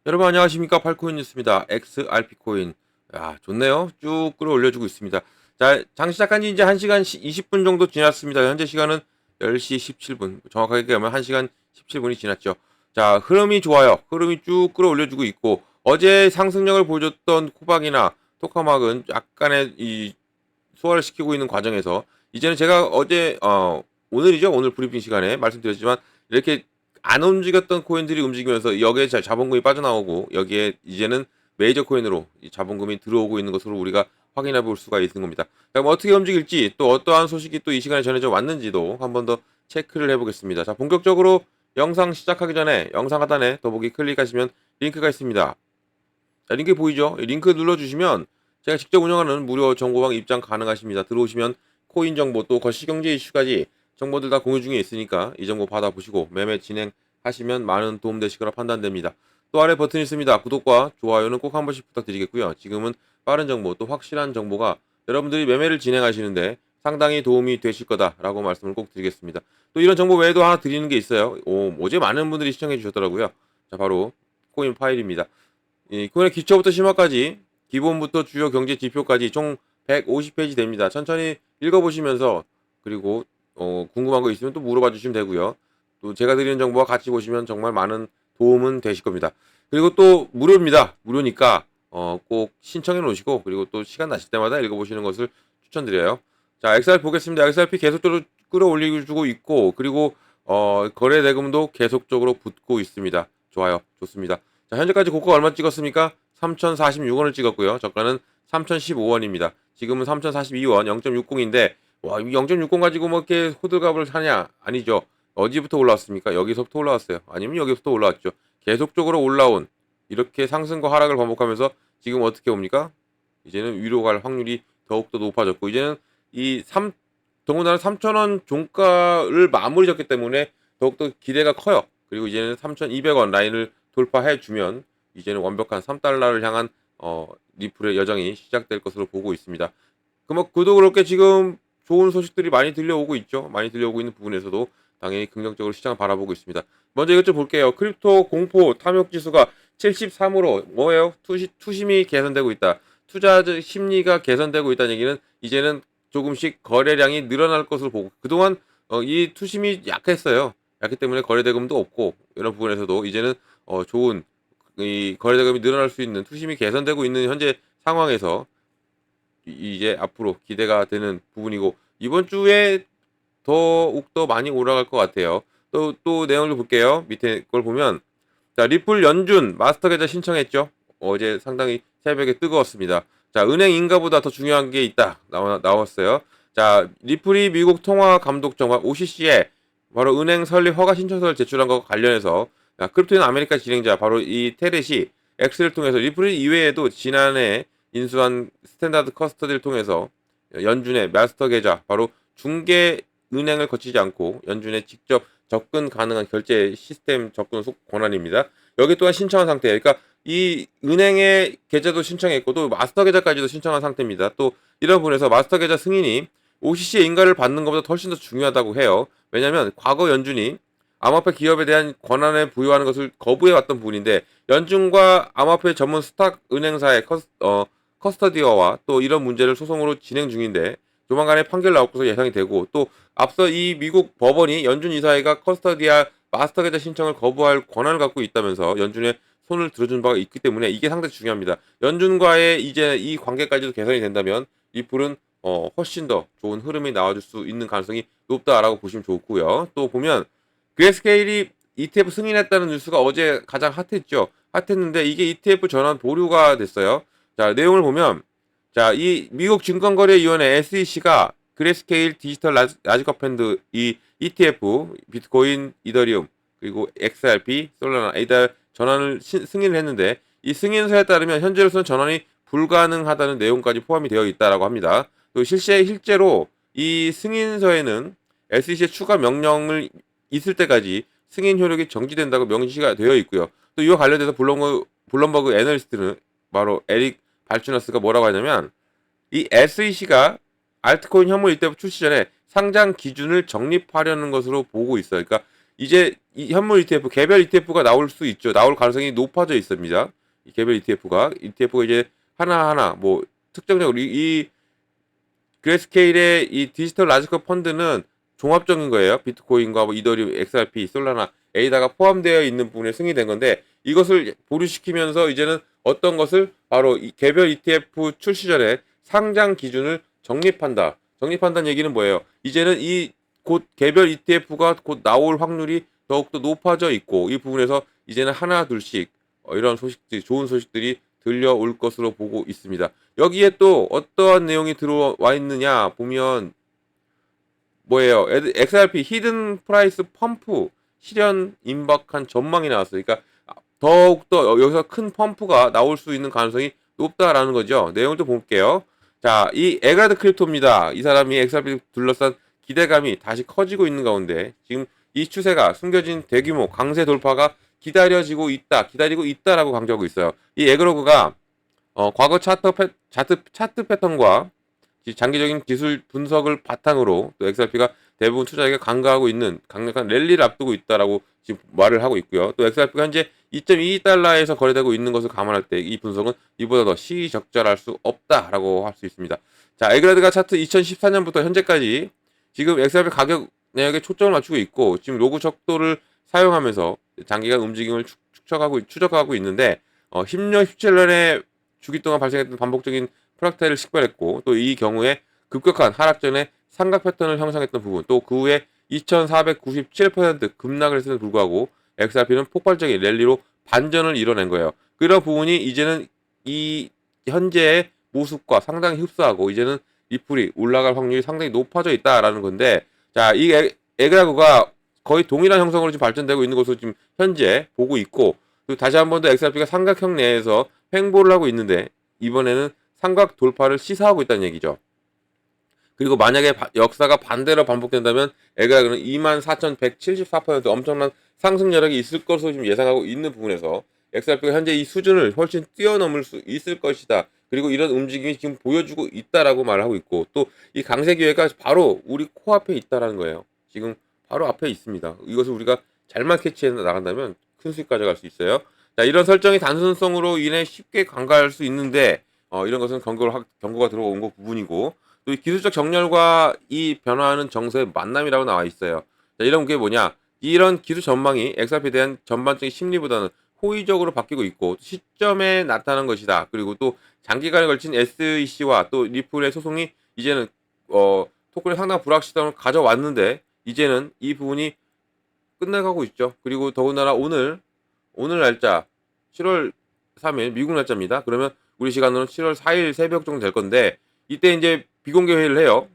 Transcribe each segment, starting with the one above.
여러분 안녕하십니까. 팔코인 뉴스입니다. XRP 코인. 야, 좋네요. 쭉 끌어올려주고 있습니다. 자, 장 시작한 지 이제 1시간 20분 정도 지났습니다. 현재 시간은 10시 17분. 정확하게 얘기하면 1시간 17분이 지났죠. 자, 흐름이 좋아요. 흐름이 쭉 끌어올려주고 있고, 어제 상승력을 보여줬던 코박이나 토카막은 약간의 이 소화를 시키고 있는 과정에서, 이제는 제가 오늘이죠. 오늘 브리핑 시간에 말씀드렸지만, 이렇게 안 움직였던 코인들이 움직이면서 여기에 자본금이 빠져나오고, 여기에 이제는 메이저 코인으로 이 자본금이 들어오고 있는 것으로 우리가 확인해 볼 수가 있는 겁니다. 그럼 어떻게 움직일지, 또 어떠한 소식이 또 이 시간에 전해져 왔는지도 한 번 더 체크를 해보겠습니다. 자, 본격적으로 영상 시작하기 전에 영상 하단에 더보기 클릭하시면 링크가 있습니다. 자, 링크 보이죠? 이 링크 눌러주시면 제가 직접 운영하는 무료 정보방 입장 가능하십니다. 들어오시면 코인 정보 또 거시경제 이슈까지 정보들 다 공유 중에 있으니까 이 정보 받아보시고 매매 진행하시면 많은 도움 되실 거라 판단됩니다. 또 아래 버튼이 있습니다. 구독과 좋아요는 꼭 한 번씩 부탁드리겠고요. 지금은 빠른 정보 또 확실한 정보가 여러분들이 매매를 진행하시는데 상당히 도움이 되실 거다라고 말씀을 꼭 드리겠습니다. 또 이런 정보 외에도 하나 드리는 게 있어요. 어제 많은 분들이 시청해 주셨더라고요. 자, 바로 코인 파일입니다. 이 코인의 기초부터 심화까지 기본부터 주요 경제 지표까지 총 150페이지 됩니다. 천천히 읽어보시면서 그리고 궁금한 거 있으면 또 물어봐 주시면 되고요. 또 제가 드리는 정보와 같이 보시면 정말 많은 도움은 되실 겁니다. 그리고 또 무료입니다. 무료니까 꼭 신청해 놓으시고 그리고 또 시간 나실 때마다 읽어보시는 것을 추천드려요. 자, XRP 보겠습니다. XRP 계속적으로 끌어올리고 있고 그리고 거래 대금도 계속적으로 붙고 있습니다. 좋아요. 좋습니다. 자, 현재까지 고가 얼마 찍었습니까? 3,046원을 찍었고요. 저가는 3,015원입니다. 지금은 3,042원 0.60인데 와, 0.60 가지고 뭐 이렇게 호들갑을 하냐? 아니죠. 어디부터 올라왔습니까? 여기서부터 올라왔어요. 아니면 여기부터 올라왔죠. 계속적으로 올라온 이렇게 상승과 하락을 반복하면서 지금 어떻게 옵니까? 이제는 위로 갈 확률이 더욱더 높아졌고 이제는 더군다나 3,000원 종가를 마무리 졌기 때문에 더욱더 기대가 커요. 그리고 이제는 3,200원 라인을 돌파해 주면 이제는 완벽한 3달러를 향한 리플의 여정이 시작될 것으로 보고 있습니다. 그도 그렇게 지금 좋은 소식들이 많이 들려오고 있죠. 많이 들려오고 있는 부분에서도 당연히 긍정적으로 시장을 바라보고 있습니다. 먼저 이것 좀 볼게요. 크립토 공포 탐욕 지수가 73으로 뭐예요? 투심이 개선되고 있다. 투자 심리가 개선되고 있다는 얘기는 이제는 조금씩 거래량이 늘어날 것으로 보고 그동안 이 투심이 약했어요. 약기 때문에 거래 대금도 없고 이런 부분에서도 이제는 좋은 이 거래 대금이 늘어날 수 있는 투심이 개선되고 있는 현재 상황에서 이제 앞으로 기대가 되는 부분이고 이번 주에 더욱더 많이 올라갈 것 같아요. 또 내용을 볼게요. 밑에 걸 보면 자, 리플 연준 마스터 계좌 신청했죠. 어제 상당히 새벽에 뜨거웠습니다. 자, 은행 인가보다 더 중요한 게 있다. 나왔어요. 자, 리플이 미국 통화 감독 정관 OCC에 바로 은행 설립 허가 신청서를 제출한 것과 관련해서 크립토인 아메리카 진행자 바로 이 테렛이 X를 통해서 리플 이외에도 지난해 인수한 스탠다드 커스터디를 통해서 연준의 마스터 계좌 바로 중개 은행을 거치지 않고 연준에 직접 접근 가능한 결제 시스템 접근 권한입니다. 여기 또한 신청한 상태예요. 그러니까 이 은행의 계좌도 신청했고 또 마스터 계좌까지도 신청한 상태입니다. 또 이런 부분에서 마스터 계좌 승인이 OCC의 인가를 받는 것보다 훨씬 더 중요하다고 해요. 왜냐하면 과거 연준이 암호화폐 기업에 대한 권한을 부여하는 것을 거부해왔던 부분인데 연준과 암호화폐 전문 스탁 은행사의 커스터디어와 또 이런 문제를 소송으로 진행 중인데 조만간에 판결 나올 것으로 예상이 되고 또 앞서 이 미국 법원이 연준 이사회가 커스터디아 마스터 계좌 신청을 거부할 권한을 갖고 있다면서 연준의 손을 들어준 바가 있기 때문에 이게 상당히 중요합니다. 연준과의 이제 이 관계까지도 개선이 된다면 리플은 훨씬 더 좋은 흐름이 나와줄 수 있는 가능성이 높다라고 보시면 좋고요. 또 보면 그레스케일이 ETF 승인했다는 뉴스가 어제 가장 핫했죠. 핫했는데 이게 ETF 전환 보류가 됐어요. 자, 내용을 보면 자, 이 미국 증권거래위원회 SEC가 그레스케일 디지털 라지컵 펀드 이 ETF 비트코인, 이더리움 그리고 XRP, 솔라나 에이다 전환을 승인을 했는데 이 승인서에 따르면 현재로서는 전환이 불가능하다는 내용까지 포함이 되어 있다라고 합니다. 또 실제로 이 승인서에는 SEC의 추가 명령을 있을 때까지 승인 효력이 정지된다고 명시가 되어 있고요. 또 이와 관련돼서 블룸버그 애널리스트는 바로 에릭 발추나스가 뭐라고 하냐면 이 SEC가 알트코인 혐오 일대부 출시 전에 상장 기준을 정립하려는 것으로 보고 있어요. 그러니까 이제 이 현물 ETF, 개별 ETF가 나올 수 있죠. 나올 가능성이 높아져 있습니다. 이 개별 ETF가 이제 하나하나 뭐 특정적으로 이 그레스케일의 이 디지털 라지컵 펀드는 종합적인 거예요. 비트코인과 뭐 이더리움, XRP, 솔라나, 에이다가 포함되어 있는 부분에 승인된 건데 이것을 보류시키면서 이제는 어떤 것을 바로 이 개별 ETF 출시 전에 상장 기준을 정립한다. 정립한다는 얘기는 뭐예요? 이제는 이 곧 개별 ETF가 곧 나올 확률이 더욱더 높아져 있고 이 부분에서 이제는 하나 둘씩 이런 소식들이 좋은 소식들이 들려올 것으로 보고 있습니다. 여기에 또 어떠한 내용이 들어와 있느냐 보면 뭐예요? XRP 히든 프라이스 펌프 실현 임박한 전망이 나왔어요. 그러니까 더욱더 여기서 큰 펌프가 나올 수 있는 가능성이 높다라는 거죠. 내용을 좀 볼게요. 자, 이 에그라드 크립토입니다. 이 사람이 XRP 둘러싼 기대감이 다시 커지고 있는 가운데 지금 이 추세가 숨겨진 대규모 강세 돌파가 기다리고 있다라고 강조하고 있어요. 이 에그로그가 과거 차트 패턴과 장기적인 기술 분석을 바탕으로 또 XRP가 대부분 투자자에게 간과하고 있는 강력한 랠리를 앞두고 있다라고 지금 말을 하고 있고요. 또 XRP가 현재 2.22달러에서 거래되고 있는 것을 감안할 때 이 분석은 이보다 더 시의적절할 수 없다라고 할 수 있습니다. 자, 에그라드가 차트 2014년부터 현재까지 지금 XRP 가격 내역에 초점을 맞추고 있고 지금 로그 척도를 사용하면서 장기간 움직임을 추적하고 있는데 10년, 17년에 주기 동안 발생했던 반복적인 프락탈을 식별했고 또 이 경우에 급격한 하락 전에 삼각 패턴을 형성했던 부분 또 그 후에 2497% 급락을 했음에도 불구하고 XRP는 폭발적인 랠리로 반전을 이뤄낸 거예요. 그런 부분이 이제는 이 현재의 모습과 상당히 흡사하고 이제는 리플이 올라갈 확률이 상당히 높아져 있다라는 건데 자, 이 에그라그가 거의 동일한 형성으로 지금 발전되고 있는 것으로 지금 현재 보고 있고 또 다시 한 번 더 XRP가 삼각형 내에서 횡보를 하고 있는데 이번에는 삼각 돌파를 시사하고 있다는 얘기죠. 그리고 만약에 역사가 반대로 반복된다면 에그라그는 24,174% 엄청난 상승 여력이 있을 것으로 지금 예상하고 있는 부분에서 XRP가 현재 이 수준을 훨씬 뛰어넘을 수 있을 것이다. 그리고 이런 움직임이 지금 보여주고 있다라고 말을 하고 있고 또 이 강세 기회가 바로 우리 코앞에 있다라는 거예요. 지금 바로 앞에 있습니다. 이것을 우리가 잘만 캐치해 나간다면 큰 수익 가져갈 수 있어요. 자, 이런 설정이 단순성으로 인해 쉽게 간과할 수 있는데 이런 것은 경고가 들어온 거 부분이고 또 이 기술적 정렬과 이 변화하는 정서의 만남이라고 나와 있어요. 자, 이런 게 뭐냐? 이런 기술 전망이 XRP에 대한 전반적인 심리보다는 호의적으로 바뀌고 있고 시점에 나타난 것이다. 그리고 또 장기간에 걸친 SEC와 또 리플의 소송이 이제는 토큰에 상당한 불확실성을 가져왔는데 이제는 이 부분이 끝나가고 있죠. 그리고 더군다나 오늘 날짜 7월 3일 미국 날짜입니다. 그러면 우리 시간으로는 7월 4일 새벽 정도 될 건데 이때 이제 비공개 회의를 해요.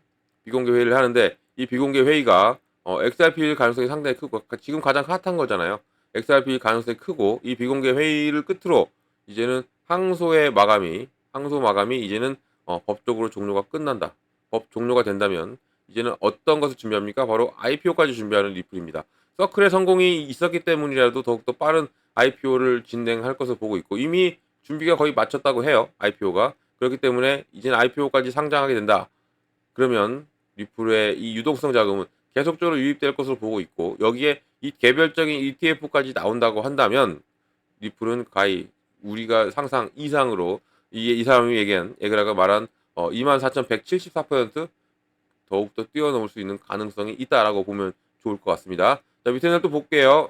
비공개 회의를 하는데 이 비공개 회의가 XRP일 가능성이 상당히 크고 지금 가장 핫한 거잖아요. XRP일 가능성이 크고 이 비공개 회의를 끝으로 이제는 항소 마감이 이제는 법적으로 종료가 끝난다. 법 종료가 된다면 이제는 어떤 것을 준비합니까? 바로 IPO까지 준비하는 리플입니다. 서클의 성공이 있었기 때문이라도 더욱더 빠른 IPO를 진행할 것을 보고 있고 이미 준비가 거의 마쳤다고 해요. IPO가. 그렇기 때문에 이제는 IPO까지 상장하게 된다. 그러면 리플의 이 유동성 자금은 계속적으로 유입될 것으로 보고 있고 여기에 이 개별적인 ETF까지 나온다고 한다면 리플은 가히 우리가 상상 이상으로 이 사람이 얘기한 에그라가 말한 24,174% 더욱더 뛰어넘을 수 있는 가능성이 있다라고 보면 좋을 것 같습니다. 자, 밑에는 또 볼게요.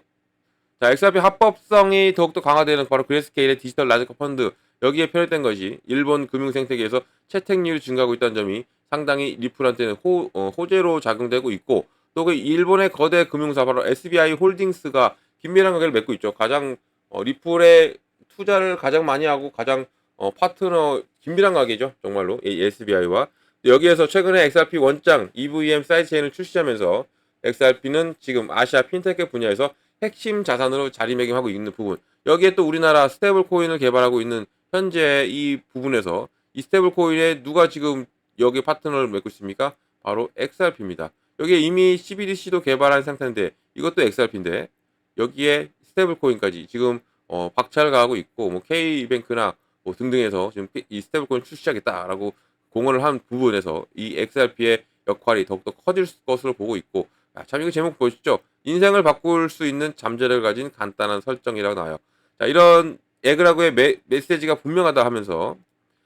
자, XRP 합법성이 더욱더 강화되는 바로 그레스케일의 디지털 라지컵 펀드 여기에 편입된 것이 일본 금융 생태계에서 채택률이 증가하고 있다는 점이 상당히 리플한테는 호재로 작용되고 있고 또 그 일본의 거대 금융사 바로 SBI 홀딩스가 긴밀한 관계를 맺고 있죠. 가장 리플의 투자를 가장 많이 하고 가장 파트너 긴밀한 관계죠. 정말로 이 SBI와 여기에서 최근에 XRP 원장 EVM 사이드체인을 출시하면서 XRP는 지금 아시아 핀테크 분야에서 핵심 자산으로 자리매김하고 있는 부분 여기에 또 우리나라 스테이블 코인을 개발하고 있는 현재 이 부분에서 이 스테이블 코인에 누가 지금 여기 파트너를 맺고 있습니까? 바로 XRP입니다. 여기에 이미 CBDC도 개발한 상태인데 이것도 XRP인데 여기에 스테이블 코인까지 지금 박차를 가하고 있고 뭐 K뱅크나 뭐 등등에서 지금 이 스테이블 코인 출시하겠다라고 공언을 한 부분에서 이 XRP의 역할이 더욱더 커질 것으로 보고 있고, 참 이거 제목 보시죠. 인생을 바꿀 수 있는 잠재력을 가진 간단한 설정이라고 나와요. 자, 이런 에그라고의 메시지가 분명하다 하면서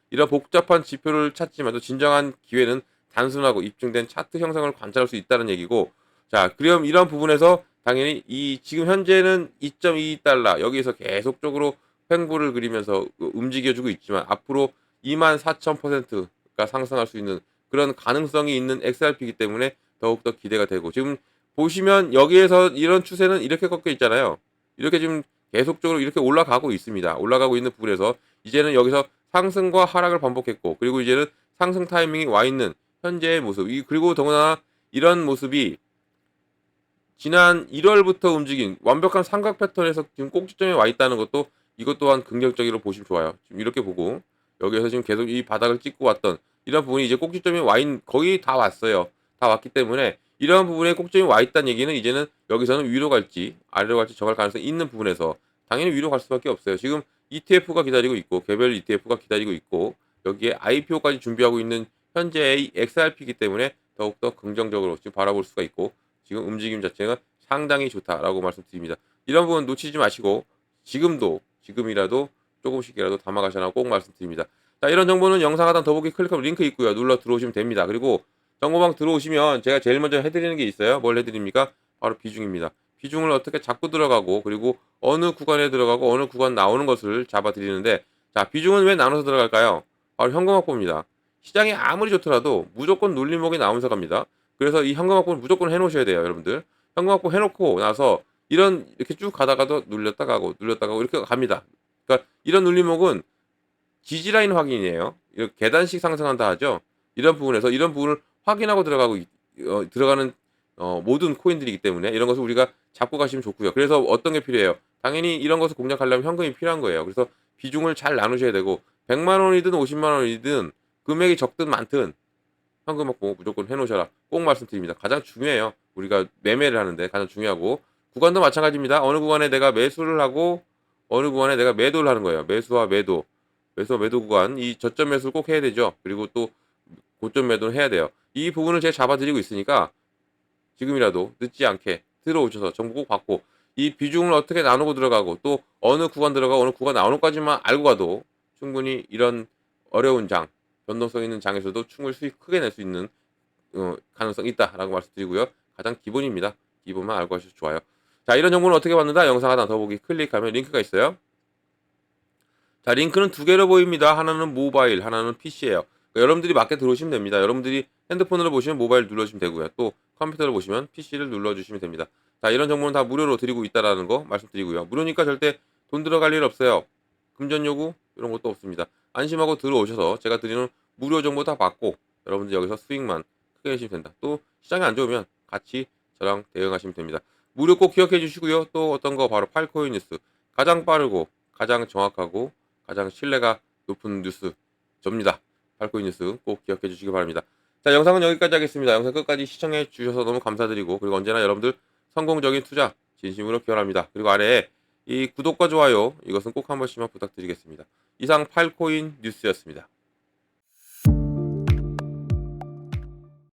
이런 복잡한 지표를 찾지만도 진정한 기회는 단순하고 입증된 차트 형성을 관찰할 수 있다는 얘기고, 자, 그럼 이런 부분에서 당연히 이 지금 현재는 2.22달러 여기에서 계속적으로 횡보를 그리면서 움직여주고 있지만 앞으로 24,000%가 상승할 수 있는 그런 가능성이 있는 XRP이기 때문에 더욱더 기대가 되고, 지금 보시면 여기에서 이런 추세는 이렇게 꺾여 있잖아요. 이렇게 지금 계속적으로 이렇게 올라가고 있습니다. 올라가고 있는 부분에서 이제는 여기서 상승과 하락을 반복했고, 그리고 이제는 상승 타이밍이 와 있는 현재의 모습. 그리고 더구나 이런 모습이 지난 1월부터 움직인 완벽한 삼각 패턴에서 지금 꼭지점에 와 있다는 것도 이것 또한 긍정적으로 보시면 좋아요. 지금 이렇게 보고 여기에서 지금 계속 이 바닥을 찍고 왔던 이런 부분이 이제 꼭지점에 거의 다 왔어요. 다 왔기 때문에 이러한 부분에 꼭지점이 와 있다는 얘기는 이제는 여기서는 위로 갈지 아래로 갈지 정할 가능성이 있는 부분에서 당연히 위로 갈 수밖에 없어요. 지금 ETF가 기다리고 있고 개별 ETF가 기다리고 있고 여기에 IPO까지 준비하고 있는 현재의 XRP이기 때문에 더욱더 긍정적으로 지금 바라볼 수가 있고, 지금 움직임 자체가 상당히 좋다라고 말씀드립니다. 이런 부분 놓치지 마시고 지금이라도 조금씩이라도 담아가시라고 꼭 말씀드립니다. 자, 이런 정보는 영상 하단 더보기 클릭하면 링크 있고요. 눌러 들어오시면 됩니다. 그리고 정보방 들어오시면 제가 제일 먼저 해드리는 게 있어요. 뭘 해드립니까? 바로 비중입니다. 비중을 어떻게 잡고 들어가고, 그리고 어느 구간에 들어가고 어느 구간 나오는 것을 잡아드리는데, 자, 비중은 왜 나눠서 들어갈까요? 바로 현금 확보입니다. 시장이 아무리 좋더라도 무조건 눌림목이 나오면서 갑니다. 그래서 이 현금 확보는 무조건 해놓으셔야 돼요, 여러분들. 현금 확보 해놓고 나서 이렇게 쭉 가다가도 눌렸다 가고 이렇게 갑니다. 그러니까 이런 눌림목은 지지라인 확인이에요. 이렇게 계단식 상승한다 하죠. 이런 부분에서 이런 부분을 확인하고 들어가는 모든 코인들이기 때문에 이런 것을 우리가 잡고 가시면 좋고요. 그래서 어떤 게 필요해요? 당연히 이런 것을 공략하려면 현금이 필요한 거예요. 그래서 비중을 잘 나누셔야 되고 100만 원이든 50만 원이든 금액이 적든 많든 현금 확보 무조건 해놓으셔라. 꼭 말씀드립니다. 가장 중요해요. 우리가 매매를 하는데 가장 중요하고, 구간도 마찬가지입니다. 어느 구간에 내가 매수를 하고 어느 구간에 내가 매도를 하는 거예요. 매수와 매도 구간, 이 저점 매수를 꼭 해야 되죠. 그리고 또 고점 매도는 해야 돼요. 이 부분을 제가 잡아드리고 있으니까 지금이라도 늦지 않게 들어오셔서 정보 꼭 받고, 이 비중을 어떻게 나누고 들어가고 또 어느 구간 들어가고 어느 구간 나오는 까지만 알고 가도 충분히 이런 어려운 변동성 있는 장에서도 충분히 수익 크게 낼 수 있는 가능성이 있다라고 말씀드리고요. 가장 기본입니다. 기본만 알고 하셔도 좋아요. 자, 이런 정보는 어떻게 받는다? 영상 하나 더 보기 클릭하면 링크가 있어요. 자, 링크는 두 개로 보입니다. 하나는 모바일, 하나는 PC예요. 그러니까 여러분들이 맞게 들어오시면 됩니다. 여러분들이 핸드폰으로 보시면 모바일 눌러주시면 되고요. 또 컴퓨터로 보시면 PC를 눌러주시면 됩니다. 자, 이런 정보는 다 무료로 드리고 있다라는 거 말씀드리고요. 무료니까 절대 돈 들어갈 일 없어요. 금전 요구 이런 것도 없습니다. 안심하고 들어오셔서 제가 드리는 무료 정보 다 받고 여러분들 여기서 수익만 크게 내시면 된다. 또 시장이 안 좋으면 같이 저랑 대응하시면 됩니다. 무료 꼭 기억해 주시고요. 또 어떤 거 바로 팔코인 뉴스, 가장 빠르고 가장 정확하고 가장 신뢰가 높은 뉴스 접니다. 팔코인 뉴스 꼭 기억해 주시기 바랍니다. 자, 영상은 여기까지 하겠습니다. 영상 끝까지 시청해 주셔서 너무 감사드리고, 그리고 언제나 여러분들 성공적인 투자 진심으로 기원합니다. 그리고 아래에 이 구독과 좋아요 이것은 꼭 한 번씩만 부탁드리겠습니다. 이상 팔코인 뉴스였습니다.